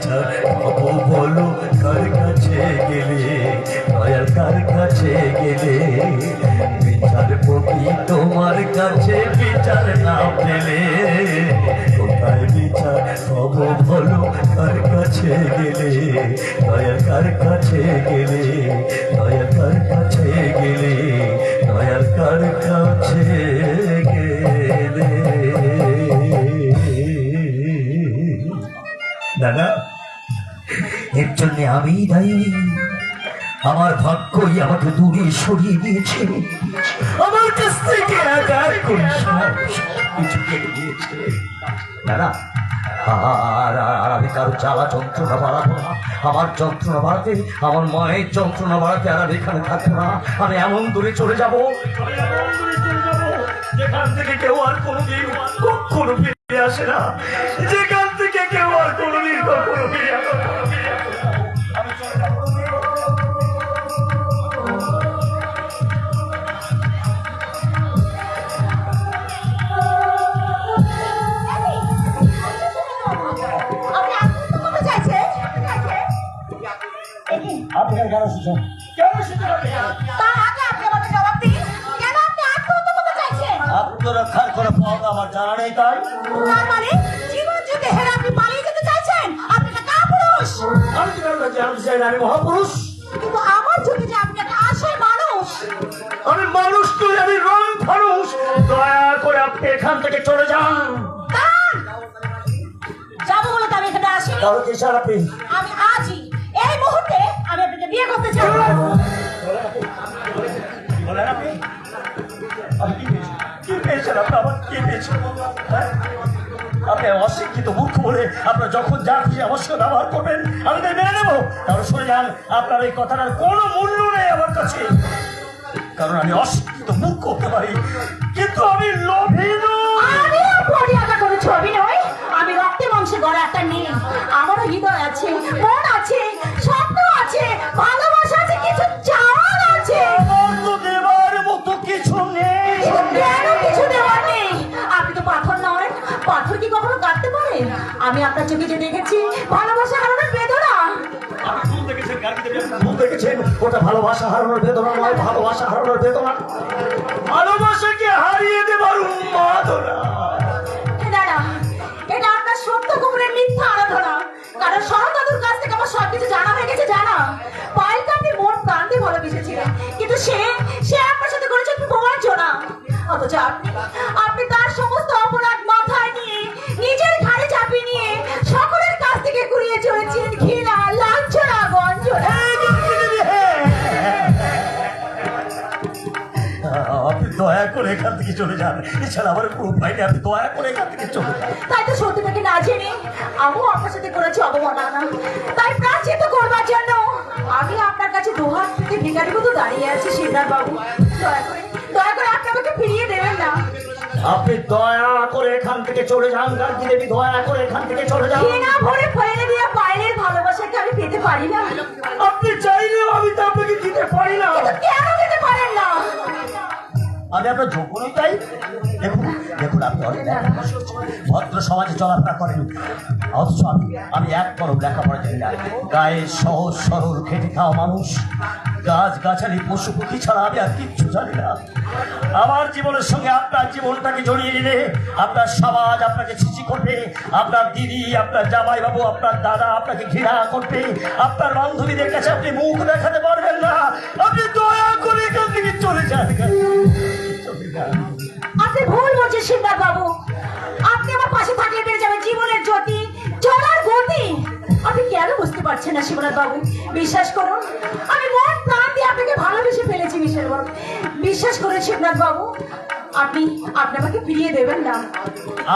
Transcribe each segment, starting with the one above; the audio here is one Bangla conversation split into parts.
বিচার পাবো বলো কার কাছে গেলে, দয়াল কার কাছে গেলে বিচার পাবি তোমার কাছে বিচার না পেলে, কোথায় বিচার পাবো বলো কার কাছে গেলে, দয়াল কার কাছে গেলে, দয়াল কার কাছে গেলে, দয়াল কার কাছে গেলে। দাদা, এর জন্য আমি দায়ী। আমার ভাগ্যই আমাকে দূরে সরিয়ে দিয়েছে, আমার কাছ থেকে কিছু কেটে দিয়েছে। দাদা, আর আমি কারো জ্বালা যন্ত্রণা বাড়াবো না, আমার যন্ত্রণা বাড়াতে, আমার মায়ের যন্ত্রণা বাড়াতে আর আমি এখানে থাকবো না। আমি এমন দূরে চলে যাবো, যেখান থেকে কেউ আর কোনোদিন কখনো ফিরে আসে না, যেখান থেকে কেউ আর কোনোদিন কখনো ফিরে আসে না। আপনার গান শুনছেন কেন? আত্মরক্ষার করে পাওয়া আমার জানা নেই, তাই জীবন যুদ্ধে হেরে আপনি পালিয়ে যেতে চাইছেন? আপনি একটা কাপুরুষ। আমি জানতে চাই না আমি মহাপুরুষ, কিন্তু আমার চোখে যে আপনি একটা আসল মানুষ। আমি মানুষ নই, আমি রং ফানুষ। দয়া করে আপনি এখান থেকে চলে যান। যাবো বলে তো আমি এখানে আসি। তাহলে কি স্যার আপনি? আমি আজই এই মুহূর্তে আমি আপনাকে বিয়ে করতে চাই। আপনি অশিক্ষিত মূর্খ বলে আপনার যখন যা খুশি অবশ্যই ব্যবহার করবেন, আমি তাই মেনে নেবো। তাহলে শুনে যান, আপনার এই কথাটার কোনো মূল্য নেই আমার কাছে, কারণ আমি অশিক্ষিত মূর্খ হতে পারি, কিন্তু আমি লোভী নই। আমিও পরিয়াটা কোনো ছবি নই, আমি রক্তে মাংসে গড়া একটা মেয়ে। আমারও হৃদয় আছে, মন আছে, স্বপ্ন আছে, ভালোবাসা আছে, কিছু চাওয়ার আছে। আমার তো দেবার মতো কিছু নেই। কেন কিছু দেওয়ার নেই? আপনি তো পাথর নয়, পাথর কি কখনো কাটতে পারে? আমি আপনার চোখে যে দেখেছি ভালোবাসা হারানোর বেদনা। ভুল দেখেছেন, ওটা ভালোবাসা হারানোর বেদনা নয়, ভালোবাসা হারানোর বেদনা। ভালোবাসাকে হারিয়ে দেবার উন্মাদনা। দাদা, এটা আপনার সত্য গোপনের মিথ্যা আরাধনা। কারণ শরৎদাদুর কাছ থেকে আমার সবকিছু জানা হয়ে গেছে। জানা পায়েলকে আপনি মন প্রাণ দিয়ে ভালোবেসেছিলেন, কিন্তু সে আপনার সাথে করেছে প্রবঞ্চনা। অথচ আপনি তার সমস্ত অপরাধ মাথায় নিয়ে নিজের ঘাড়ে চাপিয়ে নিয়ে সকলের কাছ থেকে কুড়িয়ে চলেছিলেন ঘৃণা, লাঞ্ছনা, গঞ্জনা। আপনি দয়া করে এখান থেকে চলে যান, এছাড়া আমার কোনো উপায় নেই। আপনি দয়া করে এখান থেকে চলে যান। তাই তো সত্যটাকে না জেনে আমিও আপনার সাথে করেছি অবমাননা। তাই প্রায়শ্চিত্ত করবার জন্য আমি আপনার কাছে দুহাত থেকে ভিখারির মতো দাঁড়িয়ে আছি। শিবনাথ বাবু, দয়া করে আপনি আমাকে ফিরিয়ে দেবেন না। আপনি দয়া করে এখান থেকে চলে যান। গান্ধী দেবী, দয়া করে এখান থেকে চলে যান। ঘৃণা ভরে ফেলে দিয়ে পায়েলের ভালোবাসাকে আমি পেতে পারি না। আপনি চাইলেও আমি তো আপনাকে দিতে পারি না। কেন দিতে পারেন না? আমি আপনার যোগ্য নই, তাই দেখুন দেখুন আপনি অনেক ভদ্র সমাজে চলাফেরা করেন, অথচ আমি এক কলম লেখাপড়া জানি না। গায়ে সহজ সরল খেটে খাওয়া মানুষ, গাছ গাছালি পশু পক্ষী ছাড়া আমি আর কিচ্ছু জানি না। আমার জীবনের সঙ্গে আপনার জীবনটাকে জড়িয়ে নিলে আপনার সমাজ আপনাকে ছিচি করবে, আপনার দিদি, আপনার জামাইবাবু, আপনার দাদা আপনাকে ঘৃণা করবে, আপনার বান্ধবীদের কাছে আপনি মুখ দেখাতে পারবেন না। আপনি দয়া করে এখান থেকে চলে যান। আপনি ভুল বলছেন শিবনাথ বাবু। আপনি আমার পাশে থাকলে বেড়ে যাবে জীবনের জ্যোতি, চলার গতি। আপনি কেন বুঝতে পারছেন না শিবনাথ বাবু? বিশ্বাস করুন, আমি মন প্রাণ দিয়ে আপনাকে ভালোবেসে ফেলেছি। বিশ্বাস করুন শিবনাথ বাবু, আপনি আমাকে ফিরিয়ে দেবেন না।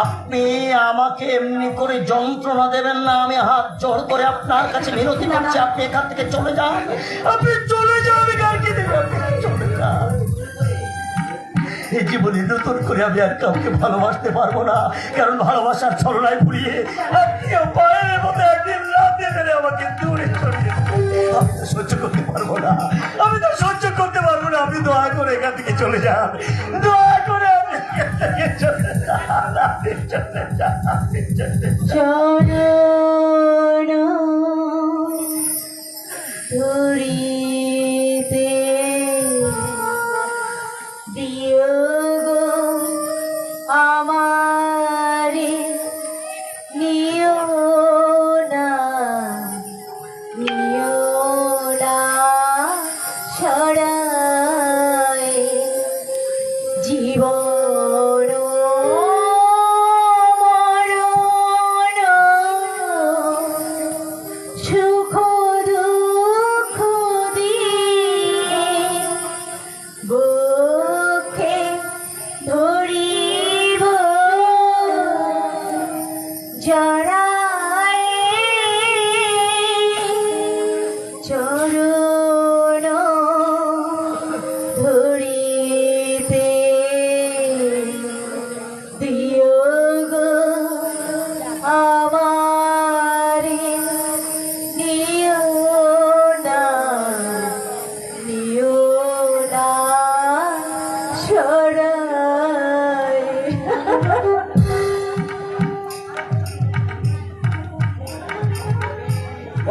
আপনি আমাকে এমনি করে যন্ত্রণা দেবেন না। আমি হাত জোর করে আপনার কাছে মিনতি করছি, আপনি এখান থেকে চলে যান। আপনি চলে যান, গার্গী দেবী, আপনি চলে যান। এই জীবনে নতুন করে আমি আর কাউকে ভালোবাসতে পারবো না, কারণ ভালোবাসার ছলনায় পুড়িয়ে আপনিও পায়ের মতো একদিন রাতে মেরে আমাকে দূরে সরিয়ে দেবেন। আমি তো সহ্য করতে পারবো না, আমি তো সহ্য করতে পারবো না। আপনি দয়া করে এখান থেকে চলে যান, দয়া করে আপনি এখান থেকে চলে যান, আপনি চলে যান, আপনি চলে যান।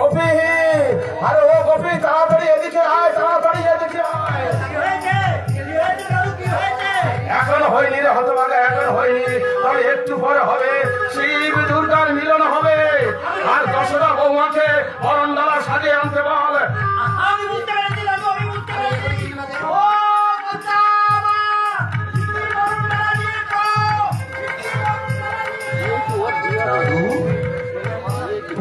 গোপী, আরে ও গোপী, তাড়াতাড়ি এদিকে আয়, তাড়াতাড়ি এদিকে আয়। এখন হয়নি রে হতভাগা, এখন হয়নি, তবে একটু পরে হবে। শিব দুর্গার মিলন হবে। আর দশটা বৌমাকে বরণডালা সাজিয়ে আনতে বল। আমি বুঝতে পেরেছি দাদু, আমি বুঝতে পেরেছি। ও দাদু,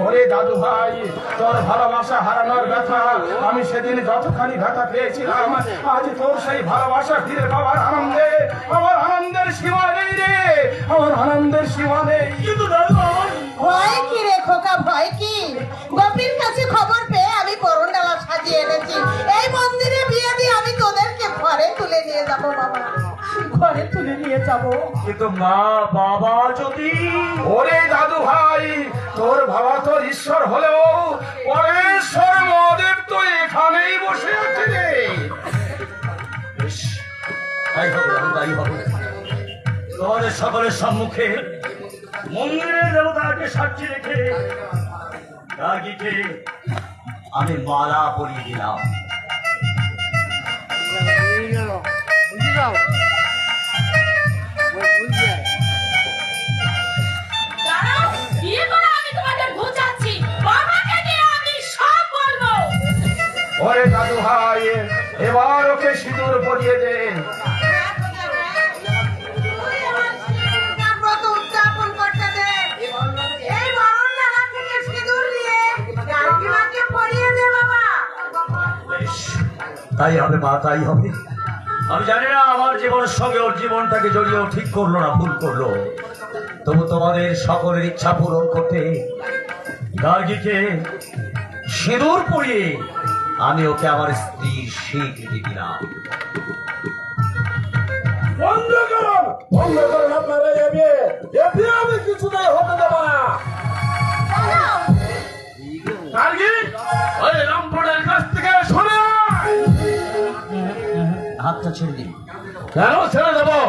ওরে দাদু ভাই, তোর ভালোবাসা হারানোর ব্যথা আমি সেদিন যতখানি ব্যথা পেয়েছিলাম, আজ তোর সেই ভালোবাসা ফিরে পাওয়ার আনন্দে আমার আনন্দের সীমা নেই রে, আমার আনন্দের সীমা নেই। কিন্তু দাদু আমার ভয় কি রে খোকা, ভয় কি? গোপীর কাছে খবর পেয়ে আমি বরণডালা সাজিয়ে এনেছি। এই মন্দিরে বিয়ে দিয়ে আমি তোদেরকে ঘরে তুলে নিয়ে যাব বাবা, ঘরে তুলে নিয়ে যাব। কিন্তু মা বাবা যদি ওরে দাদু ভাই, তোর বাবা তোর ঈশ্বর হলেও পরেশ্বর মহাদেব তো এখানেই বসে আছে রে। বেশ, তাই হবে দাদু, তাই হবে। তোমাদের সকলের সম্মুখে মন্দিরের দেবতাকে সাক্ষী রেখে গার্গীকে আমি মালা পরিয়ে দিলাম। দাঁড়াও, বিয়ে করে আমি তোমাকে বোঝাচ্ছি, বাবাকে দিয়ে আমি সব বলবো। ওরে দাদু ভাই, এবার ওকে সিঁদুর পরিয়ে দে। ব্রত উদযাপন করতে দে। এই বরণডালা থেকে সিঁদুর নিয়ে কাকিমাকে পরিয়ে দে বাবা। বেশ, তাই হবে মা, তাই হবে। আমি জানি না আমার জীবনের সঙ্গে ওর জীবনটাকে জড়িয়েও ঠিক করলো না ভুল করলো, তবু তোমাদের সকলের ইচ্ছা পূরণ করতে গার্গীকে সিঁদুর পরিয়ে আমি ওকে আমার স্ত্রীর স্বীকৃতি দিলাম। বন্ধ করুন, বন্ধ করুন আপনারা এ বিয়ে, এ বিয়ে আমি কিছুতেই হতে দেব না। দাঁড়াও, গার্গী, ওই রামপুরের কাছ থেকে শুনে আয়। হাতটা ছেড়ে দিন। কেন ছেড়ে দেবো?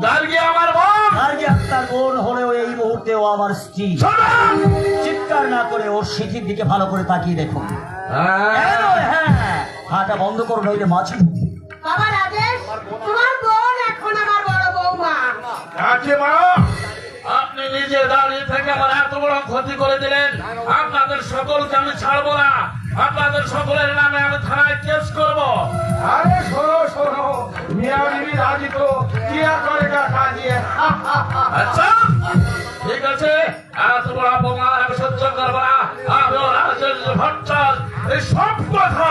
গার্গী আমার বোন। গার্গী আপনার বোন হলেও এই মুহূর্তে ও আমার স্ত্রী। শোনেন? চিৎকার না করে ওর স্মৃতির দিকে ভালো করে তাকিয়ে দেখুন। হ্যাঁ, হাঁটা বন্ধ করো, নইলে মাছি ঢুকবে। বাবা রাজেশ, তোমার বোন এখন আমার বড় বৌমা। কাকিমা, আপনি নিজে দাঁড়িয়ে থেকে আমার এত বড় ক্ষতি করে দিলেন। আপনাদের সকলকে আমি ছাড়বো না, আপনাদের সকলের নামে আমি থানায় কেস করবো। আরে শোনো শোনো, মিয়া বিবি রাজি তো কিয়া করে কাজিয়ে। আচ্ছা ঠিক আছে, এত বড় অপমান আমি সহ্য করবো না। আমি রাজেশ ভট্টাচ এই সব কথা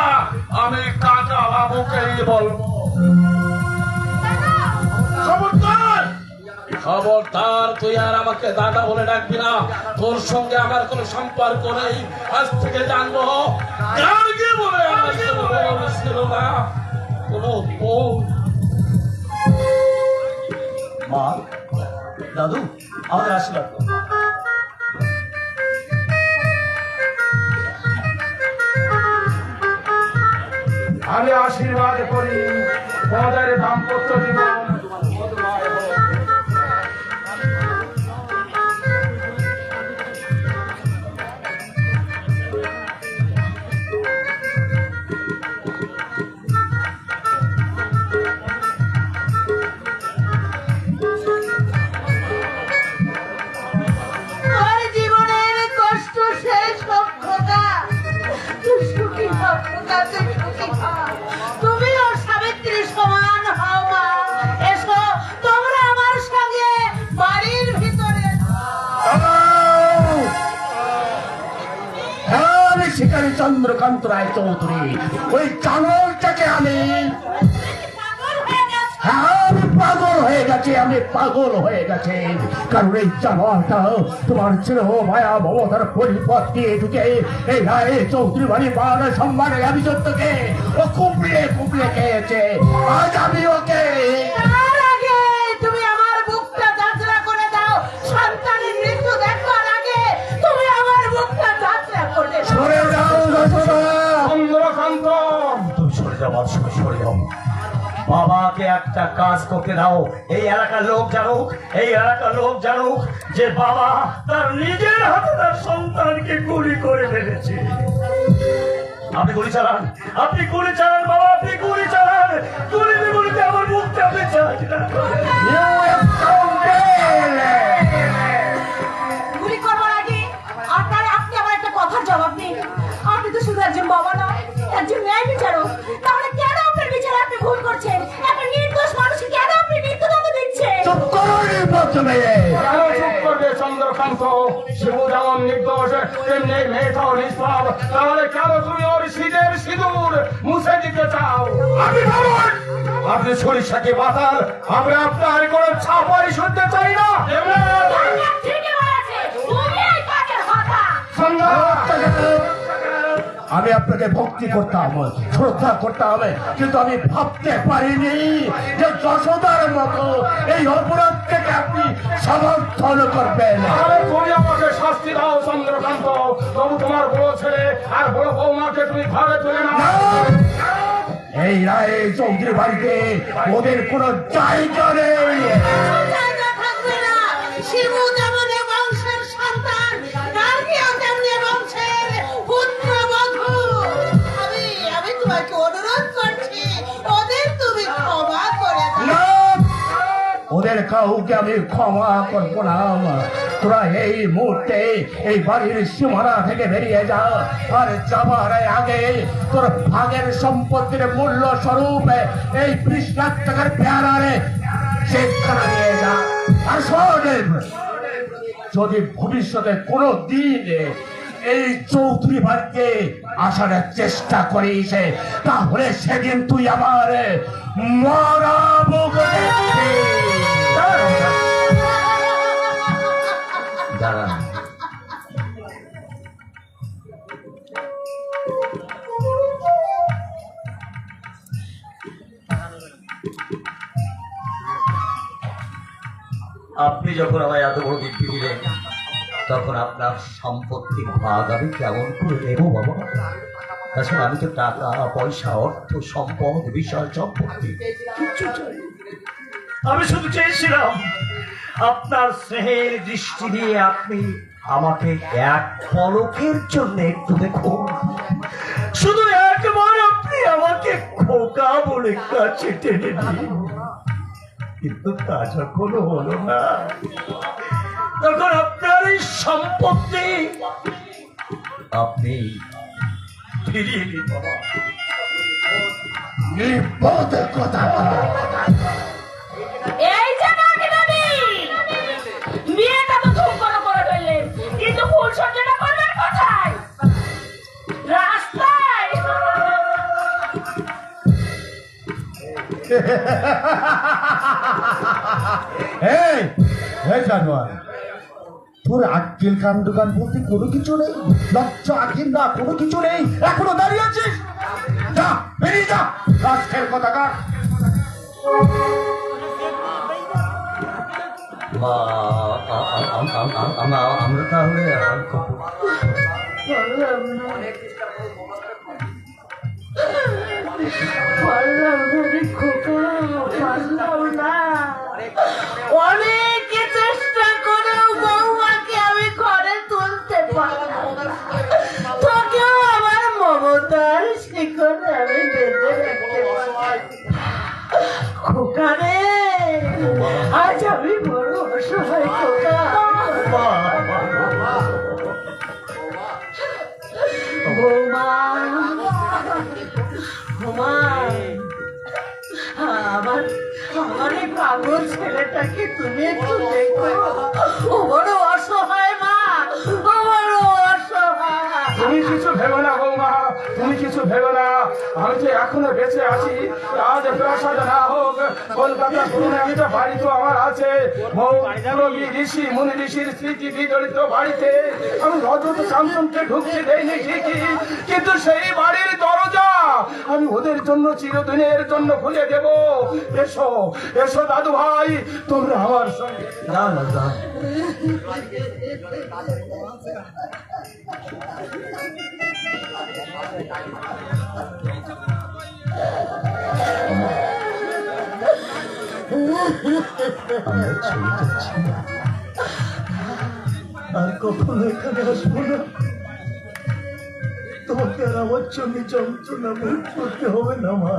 আমি কাকা বাবুকেই বলবো। খবরদার, খবরদার, তুই আর আমাকে দাদা বলে ডাকবি না। তোর সঙ্গে আমার কোনো সম্পর্ক নেই। আজ থেকে জানবো গার্গী বলে আমার কোনো বোন ছিল না, কোনো বোন। মা, দাদু, আমাদের আশীর্বাদ করুন। আমি আশীর্বাদ করি তোমাদের দাম্পত্য জীবন মধুময় হোক। তোর জীবনের কষ্ট শেষ হোক খোকা, তুই সুখী হও খোকা, তুই সুখী হও। তুমি ওর সাবিত্রী সমান হও মা। এসো, তোমরা আমার সঙ্গে বাড়ির ভিতরে। আমি শিকারী চন্দ্রকান্ত রায় চৌধুরী, ওই চানলটাকে আমি পাগল হয়ে গেছো। আমি পাগল হয়ে গেছে, আমি পাগল হয়ে গেছে। কারণ এই জানোয়ারটা তোমার স্নেহ মায়া মমতার পরিপথ দিয়ে ঢুকে এই রায় চৌধুরী বাড়ি মান সম্মানে আমি সত্যকে ও কুপড়ে কুপড়ে খেয়েছে। আজ আমি ওকে তার আগে তুমি আমার বুকটা যাত্রা করে দাও। সন্তানের মৃত্যু দেখবার আগে তুমি আমার বুকটা যাত্রা করে দাও। সরে যাও চন্দ্রকান্ত। তুমি সরে যাও বাদশা, সরে যাও। বাবাকে একটা কাজ করতে দাও। এই এলাকার লোক জানুক, এই এলাকার লোক জানুক যে বাবা তার নিজের হাতে তার সন্তানকে গুলি করে ফেলেছে। আপনি গুলি চালান, আপনি গুলি চালান বাবা, আপনি গুলি চালান। গুলিতে আমার মুখটা আপনি চালান। গুলি করবার আগে আপনি আমার একটা কথার জবাব দিন। আপনি তো শুধু একজন বাবা নয়, একজন ন্যায় বিচারক। তাহলে কেন আপনার বিচারে আপনি ভুল করছেন? একটা নির্দোষ মানুষকে কেন আপনি মৃত্যুদণ্ড দিচ্ছেন? চুপ করুন প্রথমে। কেন চুপ করবে চন্দ্রকান্ত? শিবু যেমন নির্দোষ তেমনি মেয়েটাও নিষ্পাপ। তাহলে কেন তুমি ওর শীতের সিঁদুর মুছে দিতে চাও? আপনি বলুন, আপনি সরিষাকে বাতাল, আমরা আপনার কোনো ছাপাই শুনতে চাই না। ঠিকই বলেছে, তুমি এই কাজের হতা। আমি আপনাকে ভক্তি করতাম, শ্রদ্ধা করতাম, কিন্তু আমি ভাবতে পারিনি যে যশোদার মতো এই অপরাধ থেকে আপনি সমর্থন করবেন। আরে তুমি আমাকে শাস্তি দাও চন্দ্রকান্ত। তবু তোমার বড় ছেলে আর বড় বৌমাকে তুমি ঘরে তুলে না। এই রায় চৌধুরী বাড়িতে ওদের কোনো জায়গা নেই। জায়গা থাকবে না। শিবু যেমন এ বংশের সন্তান, গার্গীও তেমনি এ বংশের পুত্রবধূ। আমি তোমাকে অনুরোধ করছি, ওদের তুমি ক্ষমা করে দাও। না, ওদের কাউকে আমি ক্ষমা করবো না। তোরা এই মুহূর্তে এই বাড়ির সীমানা থেকে বেরিয়ে যা, আর যাবার আগে তোর ভাগের সম্পত্তির মূল্য স্বরূপ এই 20 লাখ টাকার পেয়ারারে সেখানে নিয়ে যা। আর শোন, যদি ভবিষ্যতে কোনো দিন এই চৌধুরী বাড়িতে আসার চেষ্টা করিস, তাহলে সেদিন তুই আমার মরা মুখ দেখবি। দাঁড়ান, আপনি যখন আমায় এত বড় দিব্যি দিলেন, তখন আপনার সম্পত্তির ভাগ আমি কেমন করে নেবো বাবা? আসলে আমি তো টাকা পয়সা অর্থ সম্পদ বিশাল সম্পত্তি কিচ্ছু চাই। আমি শুধু চেয়েছিলাম আপনার স্নেহের দৃষ্টি দিয়ে আপনি আমাকে এক পলকের জন্য একটু দেখুন, শুধু একবার আপনি আমাকে খোকা বলে কাছে টেনে দিন। কিন্তু তা যখন হলো না, তখন আপনার এই সম্পত্তি আপনি ফিরিয়ে দিন বাবা। নির্বোধের কথা বলা। এই যে নাকি বিয়েটা তো খুব করে ফেললেন, কিন্তু ফুল সজ্জাটা করলেন কোথায়? রাস্তায়। এই জানোয়ার, তোর আক্কেল কাণ্ড গান বলতে কোনো কিছু নেই, লজ্জা আকিল না কোনো কিছু নেই, এখনো দাঁড়িয়ে আছিস? যা, বেরিয়ে যা, রাস্কেল কথাকার। আমরা তাহলে অনেক চেষ্টা করেও বৌমাকে আমি ঘরে তুলতে পারলাম না। তোকেও আমার মমতার শিকড়ে আমি বেঁধে রাখতে পারলাম। খোকা রে, আজ আমি বড় অসহায় খোকা। বৌমা, বৌমা, আমার এই পাগল ছেলেটাকে তুমি একটু দেখো। ও বড় অসহায় মা, ও বড় অসহায়। তুমি কিছু ভেবে না বৌমা, তুমি কিছু ভেবে না। আমি যে এখনো বেঁচে আছি, আজ প্রাসাদ না হোক, কলকাতা কোনো একটা বাড়ি তো আমার আছে। মৌলবী ঋষি মুনি ঋষির স্মৃতি বিজড়িত বাড়িতে আমি রজত চান্দনকে ঢুকতে দেয়নি ঠিকই, কিন্তু সেই বাড়ির দরজা আমি ওদের জন্য চিরদিনের জন্য খুলে দেব। এসো এসো দাদু ভাই, তোমরা আমার সঙ্গে। না না না, আমরা চলে যাচ্ছি না, আর কখনো এখানে আসবো না। তোমাকে আর আমার জন্য যন্ত্রণা ভোগ করতে হবে না মা।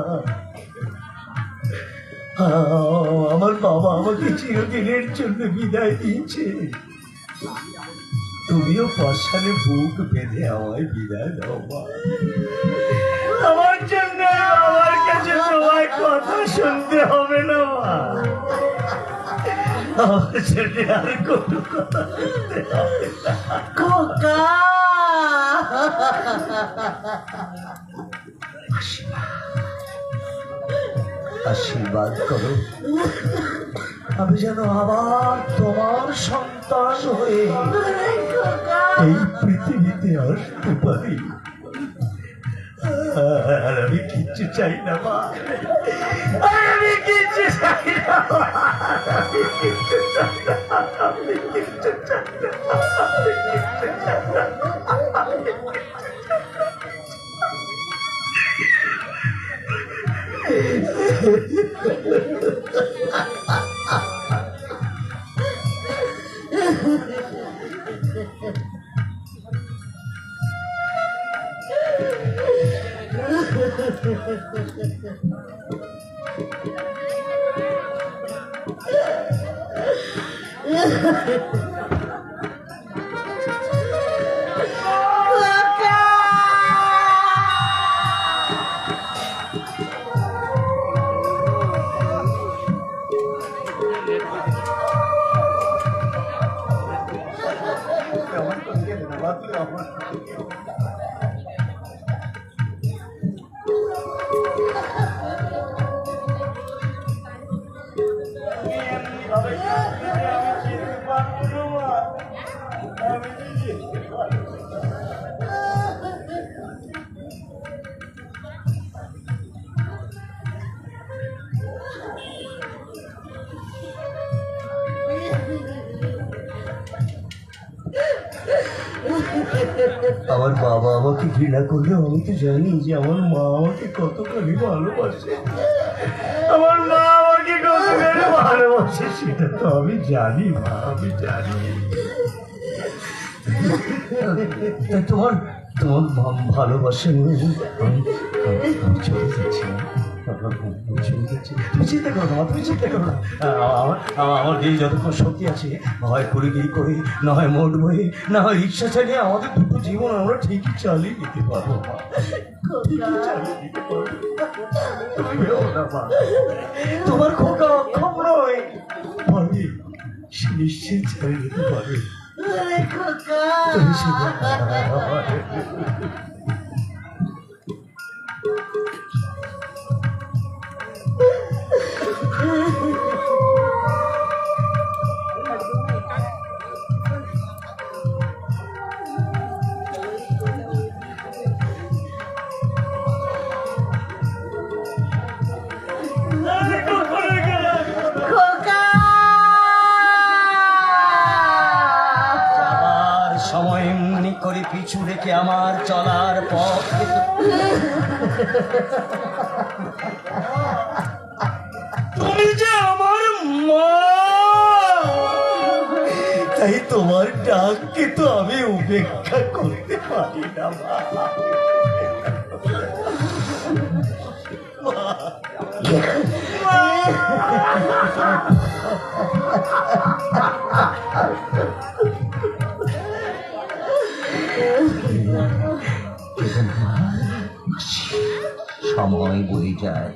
আমার বাবা আমাকে চিরদিনের জন্য বিদায় দিয়েছে, তুমিও পাশানে বুক বেঁধে আমায় বিদায় দাও মা। আমার জন্য আমার কাছে তোমার কথা শুনতে হবে না মা। আমার জন্য আর কোনো কথা শুনতে হবে না। খোকা আশীর্বাদ করো, আমি যেন আবার তোমার সন্তান হয়ে এই পৃথিবীতে আসতে পারি। আর আমি কিচ্ছু চাই না মা, আমি কিচ্ছু চাই না মা, আমি কিচ্ছু চাই না, আমি কিচ্ছু চাই না, আমি কিচ্ছু চাই না। আমার বাবা আমাকে ঘৃণা করলেও আমি তো জানি যে আমার মা আমাকে কতখানি ভালোবাসে, আমার মা আমাকে কতখানি ভালোবাসে সেটা তো আমি জানি মা, আমি জানি। তাই তোমার তোমার ভালোবাসা নিয়ে আমি চলে যাচ্ছি, তুমি চিন্তা করো না, তুমি চিন্তা করো না। আমার দিদি যতক্ষণ শক্তি আছে, হয় কুড়িগিরি করে, না হয় মোট বয়ে, না হয় রিক্সা চালিয়ে আমাদের দুটো জীবন আমরা ঠিকই চালিয়ে নিতে পারবো মা, ঠিকই চালিয়ে নিতে পারবো। তুমি ভেবো না মা, তোমার খোকা অক্ষম নয়, পারবে, সে নিশ্চয়ই চালিয়ে নিতে পারবে। তুমি শুধু সময় এমনি করে পিছু রেখে আমার চলার পথ তুমি যে আমার মা, তাই তোমার ডাককে তো আমি উপেক্ষা করতে পারি না মা। সময় বয়ে যায়,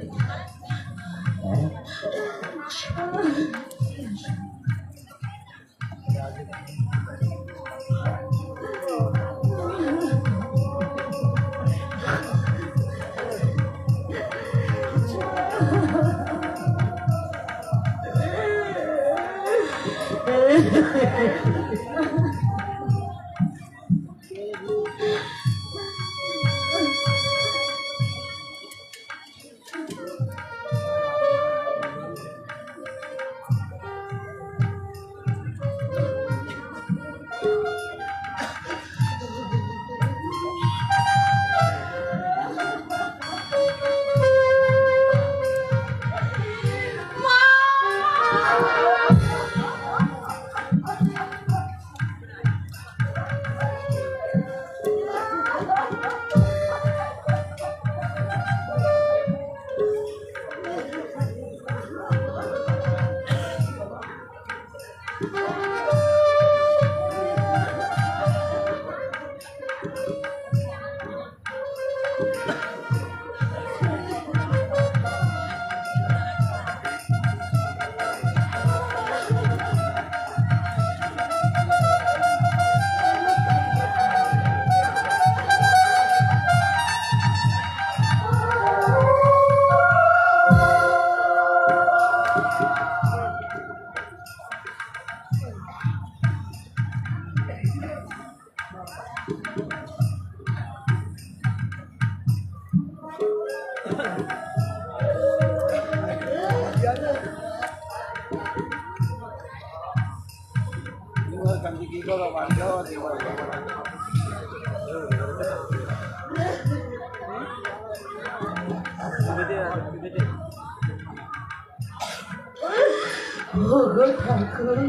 ওগো ঠাকুর,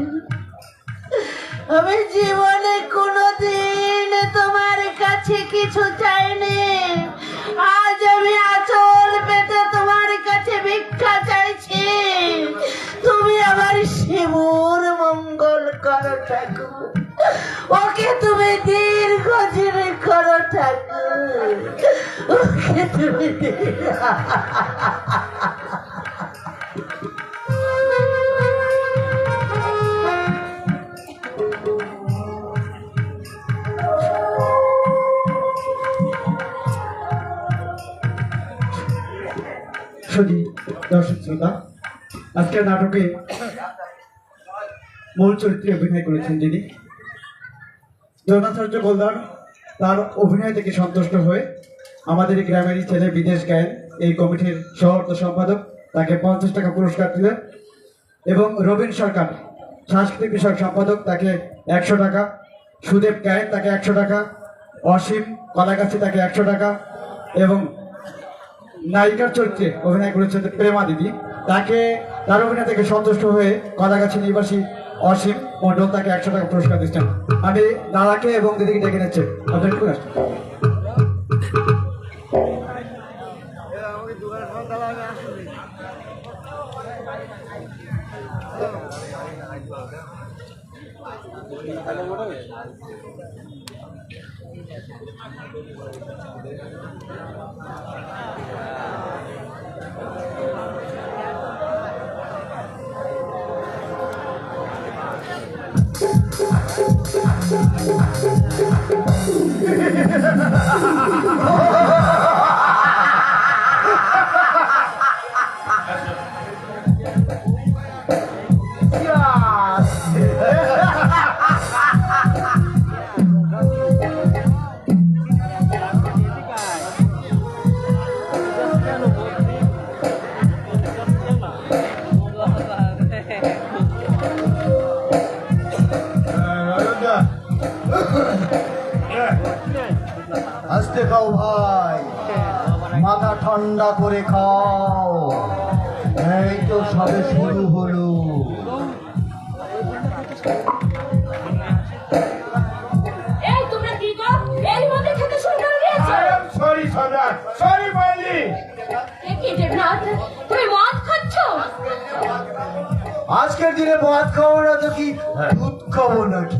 আমি জীবনে কোনোদিন তোমার কাছে কিছু চাইনি, আজ আমি আঁচল পেতে তোমার কাছে ভিক্ষা চাইছি। তুমি আমার শিবুর মঙ্গল করো ঠাকুর, ওকে তুমি দীর্ঘজীবী করো ঠাকুর, ওকে তুমি শুধু দর্শক শ্রোতা, আজকের নাটকে মূল চরিত্রে অভিনয় করেছেন যিনি দ্রোণাচার্য গোলদার, তার অভিনয় থেকে সন্তুষ্ট হয়ে আমাদের এই গ্রামেরই ছেলে বিদেশ গায়েন এই কমিটির সহর্ত সম্পাদক তাকে 50 টাকা পুরস্কার দিলেন, এবং রবীন সরকার সাংস্কৃতিক বিষয়ক সম্পাদক তাকে 100 টাকা, সুদেব গায়েন তাকে 100 টাকা, অসীম কলাগাছি তাকে 100 টাকা, এবং নায়িকার চরিত্রে অভিনয় করেছেন প্রেমা দিদি, তাকে তার অভিনয় থেকে সন্তুষ্ট হয়ে কলাগাছি নিবাসী অসীম মন্ডল তাকে 100 টাকা পুরস্কার দিচ্ছেন। আমি দাদাকে এবং দিদিকে ডেকে নিচ্ছি, আপনার একটু আসুন। আস্তে খাও ভাই, মাথা ঠান্ডা করে খাও, এই তো সবে শুরু হলো। এই তোমরা কি গো, এর মধ্যে খেতে শুরু করে দিয়েছো? সরি সম্রাট, সরি বলি। এ কি দেবনাথ, তুমি মদ খাচ্ছো? আজকের দিনে ভাত খাবো না তো কি দুধ খাবো নাকি?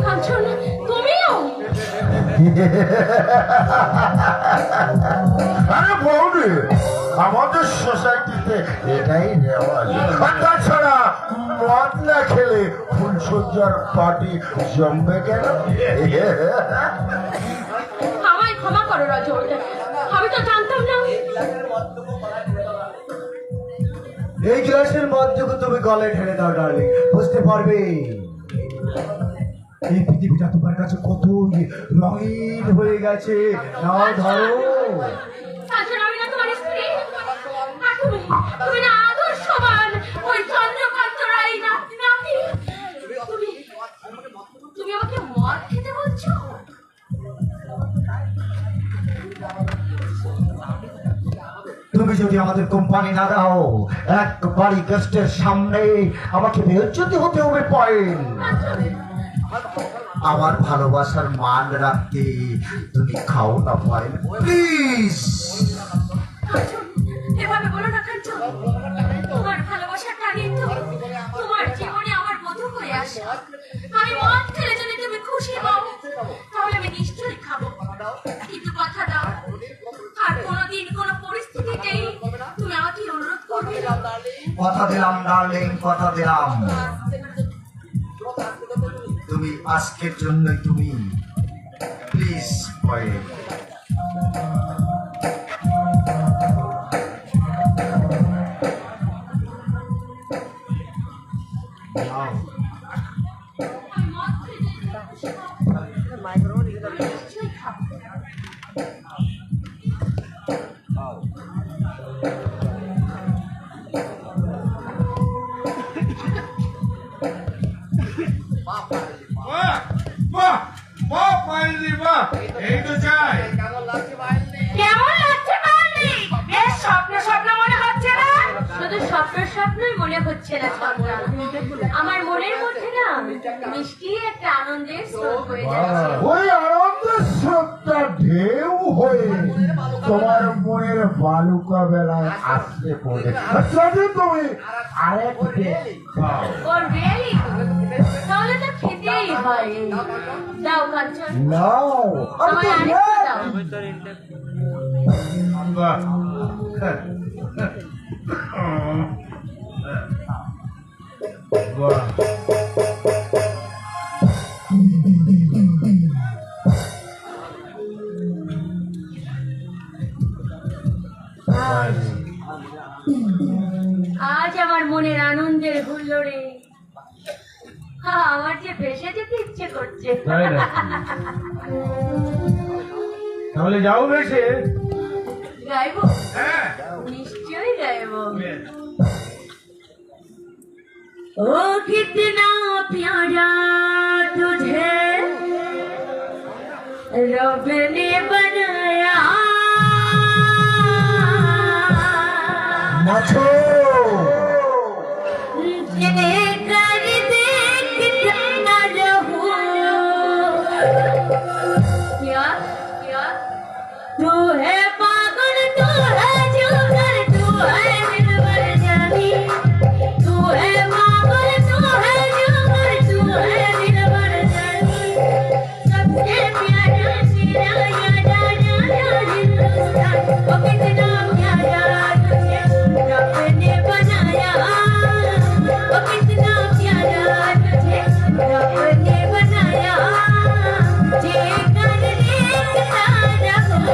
খাচ্ছো না তুমিও? আরে বৌদি, আমাদের সোসাইটিতে এটাই রেওয়াজ। তাছাড়া মদ না খেলে ফুলসজ্জার পার্টি জমবে কেন? আমায় ক্ষমা করো রজত, আমি তো জানতাম না। এই গ্লাসের মধ্যে তুমি গলে ঢেলে দাও ডার্লিং, বুঝতে পারবে এই পৃথিবীটা তোমার কাছে কত রঙিন হয়ে গেছে। নাও ধরো। তাছাড়া আমি না তোমার স্ত্রী, আর তুমি না আদর্শবান ওই চন্দ্রকান্ত রায় নাতি। তুমি আমাকে মদ খেতে বলছো? তুমি যদি আমাদের কোম্পানি না দাও, একবারই গেস্টের সামনে আমাকে বেজ্জতি হতে হবে পয়েন্ট। আমার ভালোবাসার মান রাখতে তুমি খাও না পয়েন্ট, প্লিজ। এভাবে বলো না কাঞ্চ, তোমার ভালোবাসার টানে তো তোমার জীবনে আমার বধূ হয়ে আসে। আমি মদ খেলে যদি তুমি খুশি হও তাহলে আমি নিশ্চয়ই খাবো, কিন্তু কথা দাও আর কোনোদিন কোনো পরিস্থিতিতেই তুমি আমাকে অনুরোধ করবে না। কথা দিলাম ডার্লিং, কথা দিলাম। তুমি আজকের জন্য তুমি প্লিজ পয়েন্ট। আমি মদ খেলে যদি খুশি হও এই তো চাই। কেমন লাগছে মান্নি? বেশ স্বপ্ন স্বপ্ন মনে হচ্ছে না? শুধু স্বপ্নই মনে হচ্ছে না সন্তান। আমার মনের মধ্যে না মিষ্টি একটা আনন্দের স্রোত হয়ে যাচ্ছে। ওই আনন্দের স্রোতটা ঢেউ হয়ে তোমার মনের বালুকা বেলায় আসতে পড়ে যদি তুমি আরেক ঢেউ খাও। ও রিয়েলি? তাহলে তো খেতেই হয়। দাও কাঞ্চন, নাও তোমায় আরেকটু দাও। বাহ। বাহ। আজ আমার মনের আনন্দের হুল্লোড়ে আমার যে ভেসে যেতে ইচ্ছে করছে। তাই না? তাহলে যাও বেশে। গাইবো? হ্যাঁ। নিশ্চয়ই গাইবো। ओ कितना प्यारा तुझे रब ने बनाया, নাচো कर देखता रहूं। क्या क्या तू है पागल, तू है जुगर, तू है दिलबर जानी, तू है पागल, तू है जुगर, तू है दिलबर जानी। सबसे प्यारा तेरा यारा यारा हिंदुस्तान, ओ कितना प्यारा तुझे रब ने बनाया, ओ कितना प्यारा तुझे रब ने बनाया। जे कर देखता रहूं।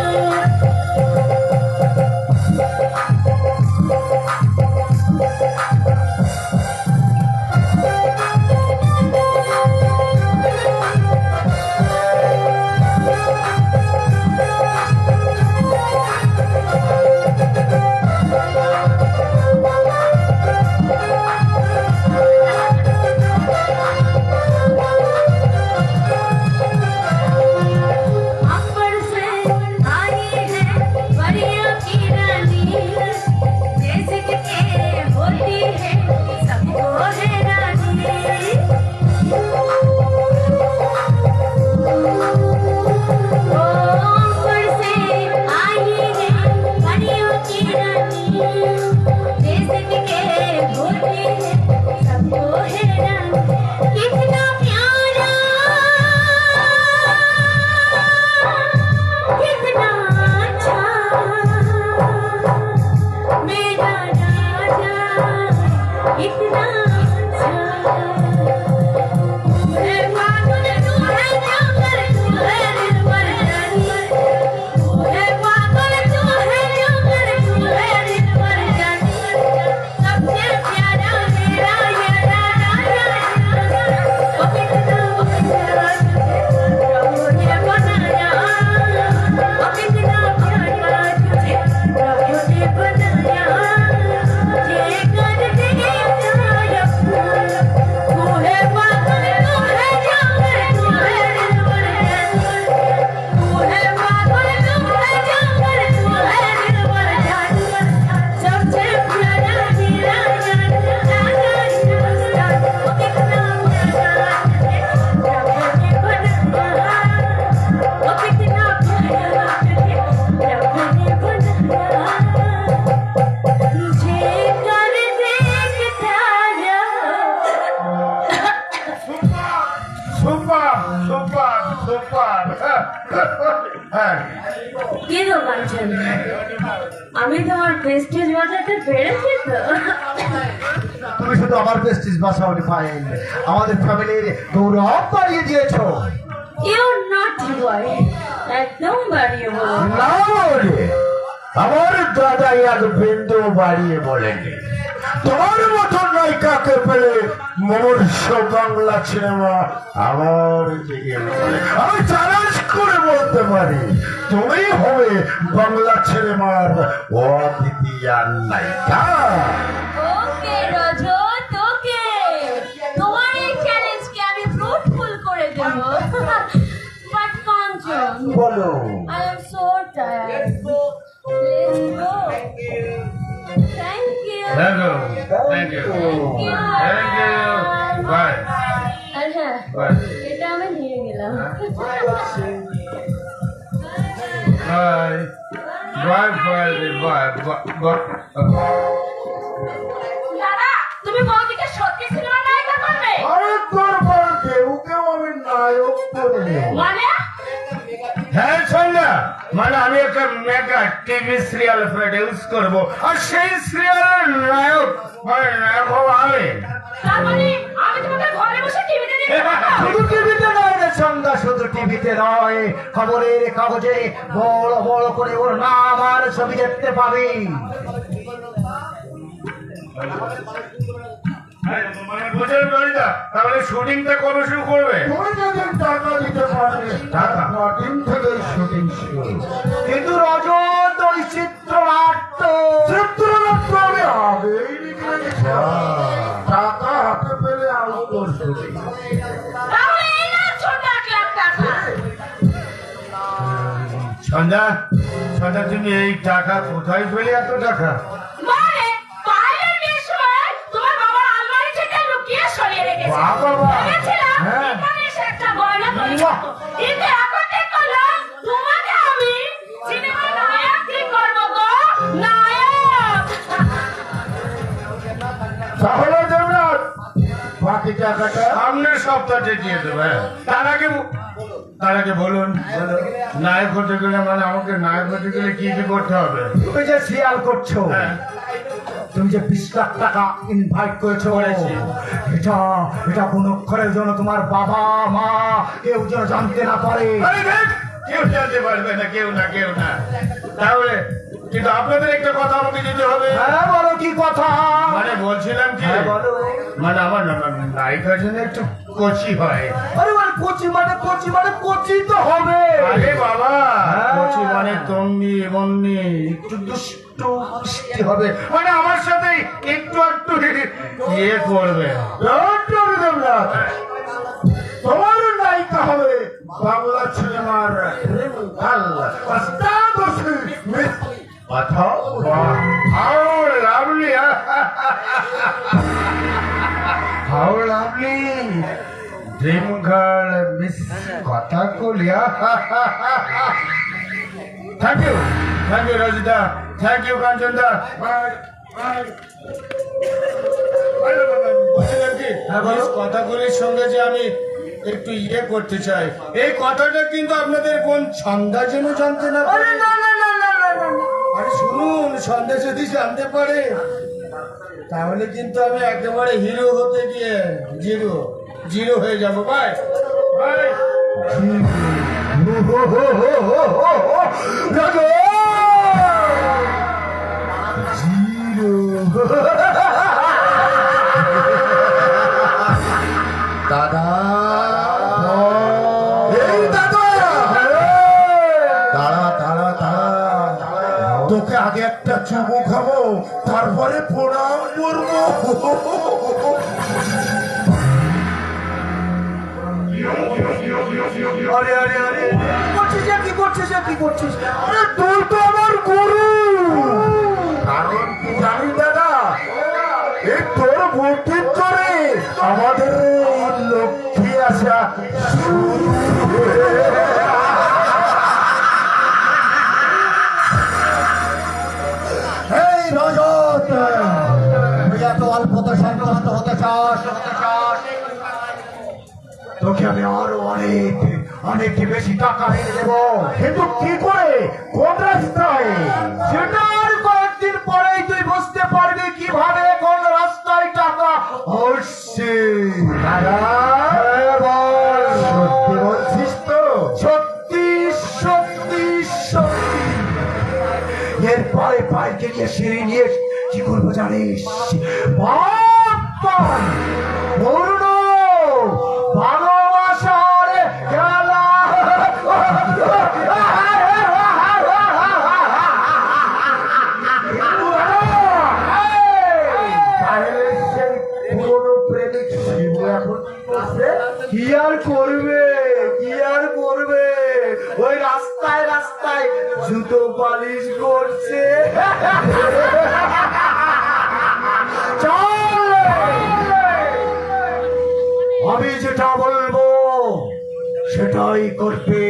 अंबर से आई है परियों की रानी, जैसे कि होती है सबको हैरानी। ओ अंबर से आई है परियों की रानी, जैसे कि होती है सबको हैरानी। कितना प्यारा, कितना अच्छा मेरा राजा, इतना अच्छा। तू है पागल, तू है जुगर, तू है दिलबर जानी, तू है पागल, तू है जुगर, तू है दिलबर जानी। सबसे प्यारा मेरा यारा राजा हिंदुस्तान, ओ कितना प्यारा तुझे रब ने बनाया, ओ कितना प्यारा तुझे रब ने बनाया। जे कर देखता रहूं। तू है पागल, तू है जुगर, तू है दिलबर जानी, तू है पागल, तू है जुगर, तू है दिलबर जानी। सबसे प्यारा मेरा यारा राजा हिंदुस्तान, ओ कितना प्यारा तुझे रब ने बनाया, ओ कितना प्यारा तुझे रब ने बनाया। तुझे कर देखता সুপার সুপার সুপার। হ্যাঁ। কি গো কাঞ্চন, আমি তোমার প্রেস্টিজ বাজাতে পেরেছি তো? তুমি শুধু আমার প্রেস্টিজ বাঁচাওনি ফাইন, আমাদের ফ্যামিলির গৌরব বাড়িয়ে দিয়েছো। ইউ নট বয়, একদম বাড়িয়ে বলো। না বলে আমার দাদাই আজ বিন্দু বাড়িয়ে বলেনি। তোমার মতো নায়িকাকে পেলে মনুষ্য বাংলা সিনেমা আমার দিকে বলে। আমি চ্যালেঞ্জ করে বলতে পারি তুমি হবে বাংলা সিনেমার অদ্বিতীয় নায়িকা। ওকে রজত, ওকে, তোমার এই চ্যালেঞ্জকে আমি ফ্রুটফুল করে দেব। বাট কাঞ্চন, বলো। I am so tired. Let's go. Thank you. Thank you. Thank you. Thank you. Bye. আর হ্যাঁ, Bye. এটা আমি নিয়ে গেলাম। Bye. Bye. Bye. Bye. দাদা, তুমি বৌদিকে সত্যি সিনেমা নায়িকা করবে? আরে তোর বল কেউ আমি নায়ক করে নেব। মানে? হ্যাঁ সন্ধ্যা, মানে আমি একটা মেগা টিভি সিরিয়াল প্রডিউস করব, আর সেই সিরিয়ালের নায়ক মানে নায়ক হবো আমি। তার মানে আমি তোমাকে ঘরে বসে টিভিতে দেখতে পাবো? শুধু টিভিতে নয় রে সন্ধ্যা, শুধু টিভিতে নয়, খবরের কাগজে বড় বড় করে ওর নাম আর ছবি দেখতে পাবি। মানে বুঝে ললিতা, তাহলে শুটিংটা কবে শুরু করবে? তুমি যদি টাকা দিতে পারবে টাকা? শুটিং থেকে শুটিং শুরু। কিন্তু রজত ওই চিত্রনাট্য চিত্রনাট্য আমি আগেই লিখে রেখেছি। টাকা হাতে পেলে আউটডোর শুটিং। তাহলে এই না ছোট 1 লাখ টাকা। সন্ধ্যা, সন্ধ্যা তুমি এই টাকা কোথায় পেলে এত টাকা? মানে বাইরের বিয়ের সময় তোমার বাবার আলমারি থেকে লুকিয়ে সরিয়ে রেখেছে। বাহ, বাহ। ভেবেছিলাম হ্যাঁ। এখানে এসে একটা গয়না তৈরি করবো। কিন্তু এখন ঠিক করলাম তোমাকে আমি সিনেমার নায়ক ঠিক করবো গো, নায়ক। তাহলে দেবরাজ বাকি টাকাটা সামনের সপ্তাহে দিয়ে দেবে। তার আগে বলুন, নায়ক হতে গেলে মানে আমাকে নায়ক হতে গেলে কি কি করতে হবে? তুমি যে সিরিয়াল করছো, হ্যাঁ। তুমি যে 20 লাখ টাকা ইনভাইট করেছো, করেছি। এটা কোন অক্ষরের জন্য তোমার বাবা মা কেউ যেন জানতে না পারে। আরে দেখ, কেউ জানতে পারবে না, কেউ না। তাহলে কিন্তু আপনাদের একটা কথা আমাকে দিতে হবে। হ্যাঁ বলো কি কথা? মানে বলছিলাম কি, হ্যাঁ, বলো। মানে আমার নায়িকার জন্য একটু কচি হয়। আরে মানে কোচি তো হবে। আরে বাবা, হ্যাঁ। কচি মানে তন্নি মন্নি, একটু দুষ্টু মিষ্টি হবে, মানে আমার সাথে একটু ইয়ে করবে। দেবরাজ তোমার নায়িকা হবে বাংলা সিনেমার কথা how lovely, how lovely dream girl miss কথা কলিয়া। Thank you Rajita, thank you কাঞ্চনদা। বলছিলাম কি, কথাগুলির সঙ্গে যে আমি একটু ইয়ে করতে চাই, এই কথাটা কিন্তু আপনাদের কোন সন্ধ্যা যেন জানতে না পারে। আরে শুনুন, সন্ধ্যা যদি জানতে পারে তাহলে কিন্তু আমি একেবারে হিরো হতে গিয়ে জিরো হয়ে যাবো। Bye bye. দাদা, এই দাদা দাঁড়া, তোকে আগে একটা চুমু খাবো, তারপরে প্রণাম করবো। আরে কি করছিস? আরে তুই তো আমার গুরু। কারণ কি জানি দাদা, এই তোর বুদ্ধির করে আমাদের লক্ষ্মী আসা শুরু। এই রজত, তুই এত অল্পতে সন্তুষ্ট হতে চাস? তোকে আমি আরো অনেক বেশি টাকা এনে দেবো। কিন্তু কি করে, কোন রাস্তায়? সেটা আর কয়েকদিন পরেই তুই বুঝতে পারবি কিভাবে কোন রাস্তায় টাকা হচ্ছে। দাদা সত্যি বলছিস তো? সত্যি। এরপরে পাইকে নিয়ে সিঁড়ি নিয়ে কি করবো জানিস? পূর্ণ ভালোবাসার খেলা। তাহলে সেই পুরনো প্রেমিক শিবু এখন কি করছে? কি আর করবে ওই রাস্তা রাস্তায় রাস্তায় জুতো পালিশ করছে। চল, আমি যেটা বলবো সেটাই করবে,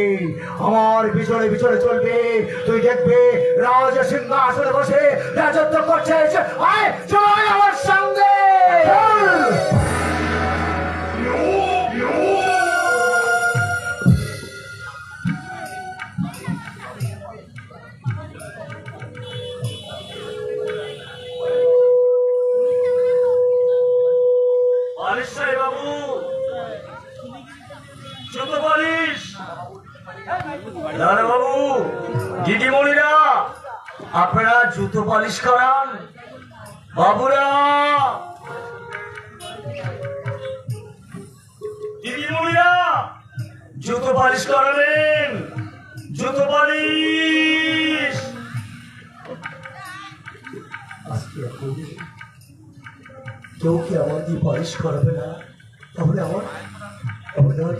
আমার পিছনে পিছনে চলবে। তুই দেখবে রাজা সিংহাসনে বসে রাজত্ব করছে। আয় চল আমার সঙ্গে। বাবু যত বলিস বাবু, দিদিমণিরা আপনারা জুতো পালিশ করান। বাবুরা, দিদিমণিরা জুতো পালিশ করালেন, জুতো পালিশ। আজকে কেউ কি আমার দিয়ে পালিশ করাবে না? তাহলে আমার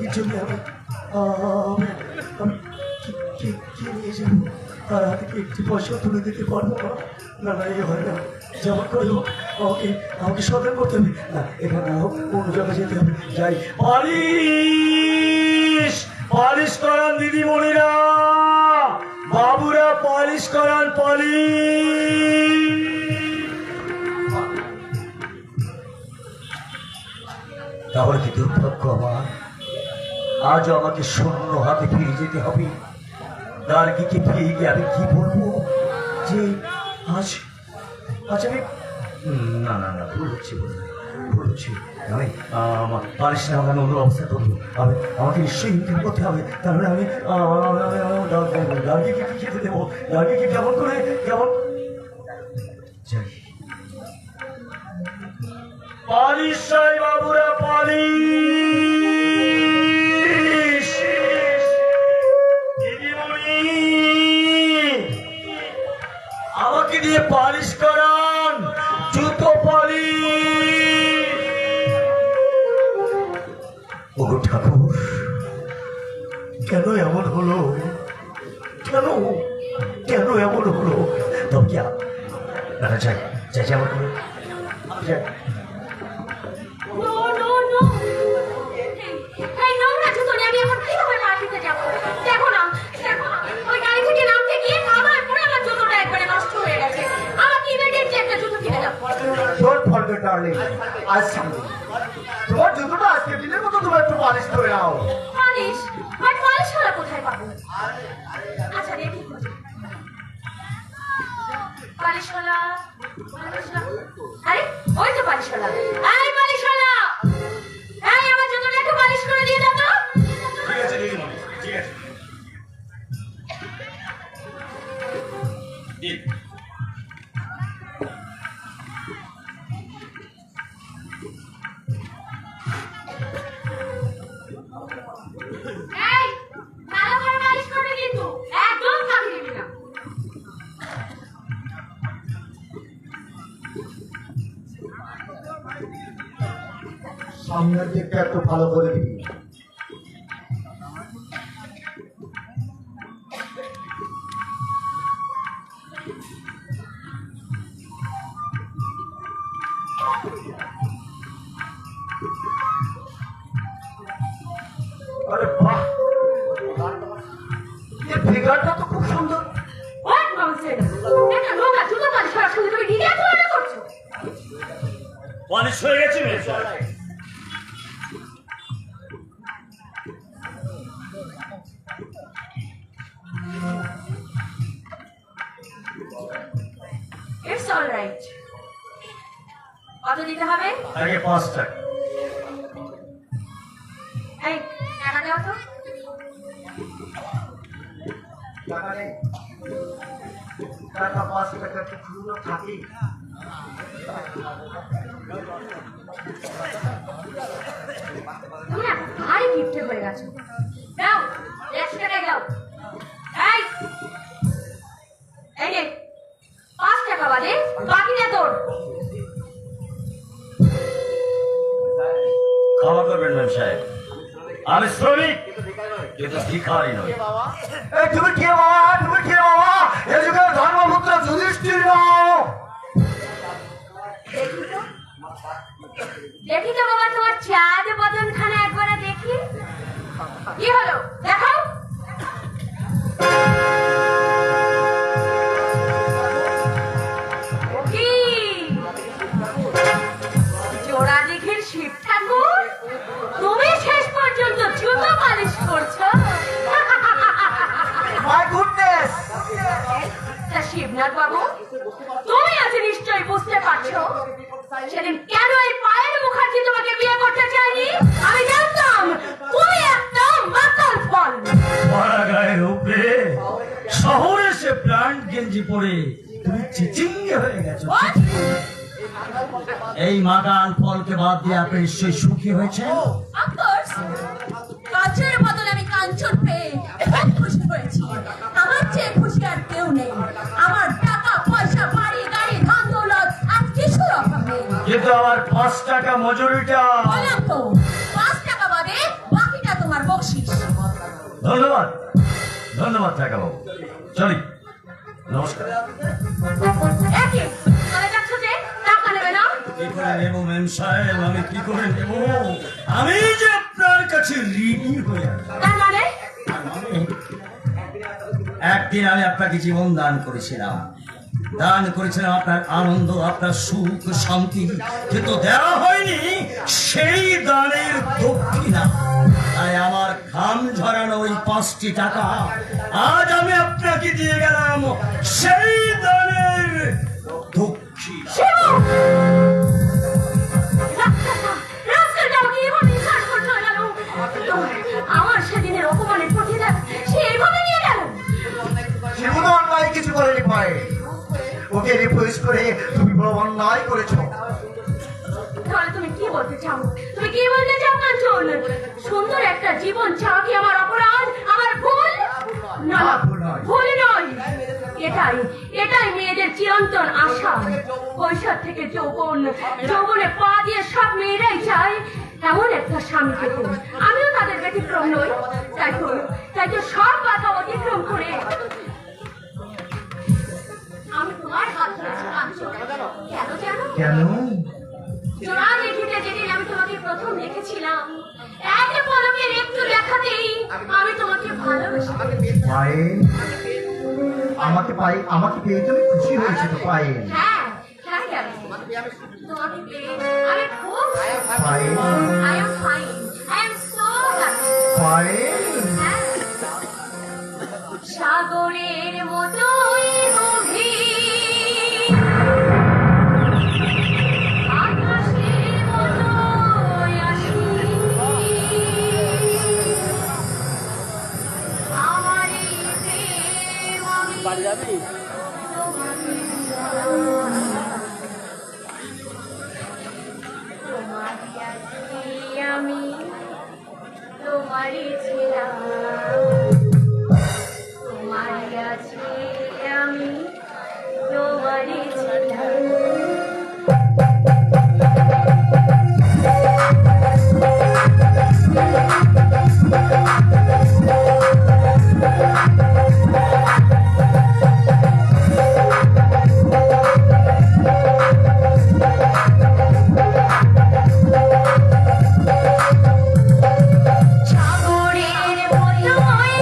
কিছু কি নিয়ে যাবো? তার হাতে কি একটি পয়সা তুলে দিতে পারবো না? না না, এ হয় না। যেমন করে হোক আমাকে সতর্ক করতে হবে। না, এখানে না হোক, অন্য জায়গায় যেতে হবে। যাই। পালিশ পালিশ করান দিদিমণিরা, বাবুরা পালিশ করান, পালিশ। তাহলে কি দুর্ভাগ্য আমার, আজও আমাকে শূন্য হাতে ফিরে যেতে হবে। গার্গীকে ফিরে গিয়ে আমি কি বলবো যে আজ আজ আমি না না না ভুল হচ্ছে, ভুল হচ্ছে। আমি আমার পালিশ না লাগানো অন্য অবস্থা করবো। আমাকে নিশ্চয়ই ইনকাম করতে হবে। তাহলে আমি গার্গীকে কি খেতে দেবো? গার্গীকে কেমন করে কেমন যাই। পালিশ চাই বাবুরা, পালিশ। দিদিমণি আমাকে দিয়ে পালিশ করান, জুতো পালিশ। ওগো ঠাকুর, কেন এমন হলো? কেন কেন এমন হলো? তবে কি না যাই যাই যেমন হলো যাই। নো নো নো, এই নোংরা জুতো নিয়ে আমি এখন কিভাবে মাটিতে যাবো? দেখো না, দেখো না, ওই গাড়ি থেকে নামতে গিয়ে আমার পরে আমার জুতোটা একবারে নষ্ট হয়ে গেছে। আমাকে ইমিডিয়েটলি একটা জুতো কিনে দাও। ডোন্ট ফরগেট ডার্লিং, আজ সামনে তোমার জুতোটা আজকে দিনের মতো তোমার একটু পালিশ করে নাও। পালিশ? আর পালিশ করা কোথায় পাবো? আচ্ছা দেখি, পালিশওয়ালা, আরে ওই তো পালিশওয়ালা। এই পালিশওয়ালা, এই আমার জুতোটা একটু পালিশ করে দিয়ে দাও তো। ঠিক আছে দিদিমণি, ঠিক আছে। এই ভালো করে পালিশ করবে কিন্তু একদম ফাঁকি দিবি না। সামনের দিকটা একটু ভালো করে দিবি। আরে বাহ, এই ফিগারটা তো খুব সুন্দর। What nonsense! এটা নোংরা জুতো পালিশ করার সঙ্গে তুমি নিজে তুলনা করছো। পালিশ হয়ে গেছে মেয়ে। It's alright. কত দিতে হবে? আগে 5 টাকা। এই টাকা দাও তো। টাকা নেই, টাকা 5 টাকা তো খুচরো থাকে। তুমি না ভারী গিফটে হয়ে গেছো। দাও 100 টাকা দাও। এই এই নে 5 টাকা বাদে বাকিটা তোর। ক্ষমা করবেন ম্যাম সাহেব, আমি শ্রমিক, কিন্তু ভিখারি নয়। তুমি কে বাবা? তুমি কে বাবা? এ যুগের ধর্মপুত্র যুধিষ্ঠির নও। দেখি তো বাবা তোমার চাঁদ বদন খানা একবার দেখি। কি হলো দেখাও। কি জোড়া দিঘির শিব ঠাকুর, তুমি শেষ পর্যন্ত জুতো পালিশ করছো? My goodness. তা শিবনাথ বাবু, তুমি আজ নিশ্চয়ই বুঝতে পারছো সেদিন কেন এই পায়েল মুখার্জি তোমাকে বিয়ে করতে চাইনি। আমি জানতাম তুমি একদম মাতাল ফল। পরা গায়ের উপরে শহরে সে প্লান্ট গেঞ্জি পরে তুমি চিচিঙ্গে হয়ে গেছো। এই মাগাল ফলকে বাদ দিয়ে আপনি নিশ্চয়ই সুখী হয়েছেন। অফকোর্স, কাঁচের বদলে আমি কাঞ্চন পেয়ে খুব খুশি হয়েছি। আমার চেয়ে খুশি আর কেউ নেই। আমার টাকা পয়সা বাড়ি গাড়ি ধন দৌলত আর কিছুর অভাব নেই। কিন্তু আমার 5 টাকা মজুরিটা। বললাম তো 5 টাকা বাদে বাকিটা তোমার বকশিস। ধন্যবাদ, ধন্যবাদ টাকা বাবু। চলি, নমস্কার। একে চলে যাচ্ছ যে টাকা নেবে না? কি করে নেব ম্যাম সাহেব? আমি কি করে নেব? আমি যে আপনার কাছে ঋণী হয়ে আছি। তার মানে একদিন আমি আপনাকে জীবন দান করেছিলাম, আপনার আনন্দ, আপনার সুখ শান্তি, কিন্তু দেওয়া হয়নি সেই দানের দক্ষিণা। তাই আমার ঘাম ঝরানো ওই 5টি টাকা আজ আমি আপনাকে দিয়ে গেলাম সেই দানের দক্ষিণ। আমার সেদিনের অপমানের প্রতিদান সে এইভাবে নিয়ে গেল। সে কোনো অন্যায় কিছু করেনি পায়ে। ওকে রিকোয়েস্ট করে তুমি বড় অন্যায় করেছো। তাহলে তুমি কি বলতে চাও? তুমি কি বলতে চাও কাঞ্চন? সুন্দর একটা জীবন চাও কি আমার অপরাধ, আমার ভুল? না, ভুল নয়। এটাই মেয়েদের চিরন্তন আশা। কৈশোর থেকে যৌবন, যৌবনে পা দিয়ে সব মেয়েরাই চায় এমন একটা স্বামী পেতে। আমিও তাদের ব্যতিক্রম নই। তাই তো সব বাধা অতিক্রম করে আমি তোমার হাত ধরেছি কাঞ্চন। কেন জানো? কেন? জোড়া দেখিতে যেদিন আমি তোমাকে প্রথম দেখেছিলাম, এক পলকের একটু দেখাতেই আমি তোমাকে ভালোবেসে পায়ে আমাকে পেয়ে তুমি খুশি হয়েছে তো পায়ে? হ্যাঁ জানি। তোমাকে পেয়ে আমি খুব পায়ে I am fine. I am so happy. পায়ে সাগরের মতোই গভীর, আকাশের মতোই অসীম, আমার এই প্রেম আমি আমি তোমারই ছিলাম, তোমারই আছি আমি, তোমারই ছিলাম। সাগরের মতোই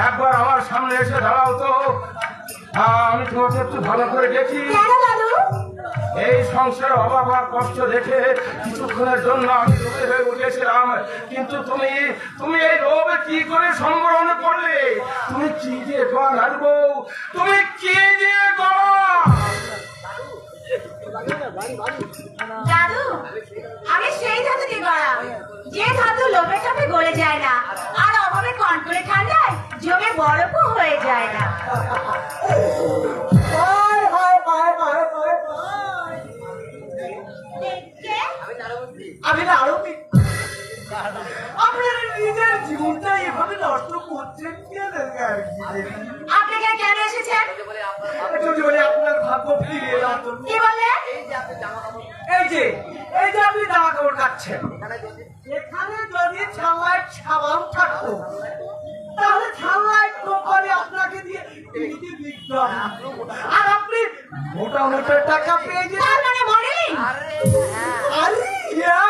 একবার আমার সামনে এসে দাঁড়াও তো, আমি তোমাকে একটু ভালো করে দেখি। কেন দাদু? এই সংসারে অভাব আর কষ্ট দেখে কিছুক্ষণের জন্য আমি লোভে হয়ে উঠেছিলাম, কিন্তু তুমি এই লোভে কি করে সংবরণ করলে? তুমি কি দিয়ে রাখবো? তুমি কি দিয়ে করো? দাদু, আমি সেই ধাতু দিয়ে গড়া, যে ধাতু লোভের চাপে গলে যায় না, আর অভাবে কনকনে ঠান্ডায় জমে বরফও হয়ে যায় না। কে? আমি না আরো আপনার নিজের জীবনটা এভাবে নষ্ট করছেন কেন? আপনি এখানে কেন এসেছেন? যদি বলে আপনার ভাগ্য ফিরিয়ে দেওয়ার জন্য। কি বললেন? এই যে আপনি জামা কাপড় কাটছেন, এখানে যদি সানলাইট সাবান থাকতো তাহলে সানলাইট কোম্পানি আপনাকে দিয়ে টিভিতে বিক্রি, আর আপনি মোটা মোটা টাকা পেয়ে যেতেন। তার মানে মডেলিং? আরে ইয়া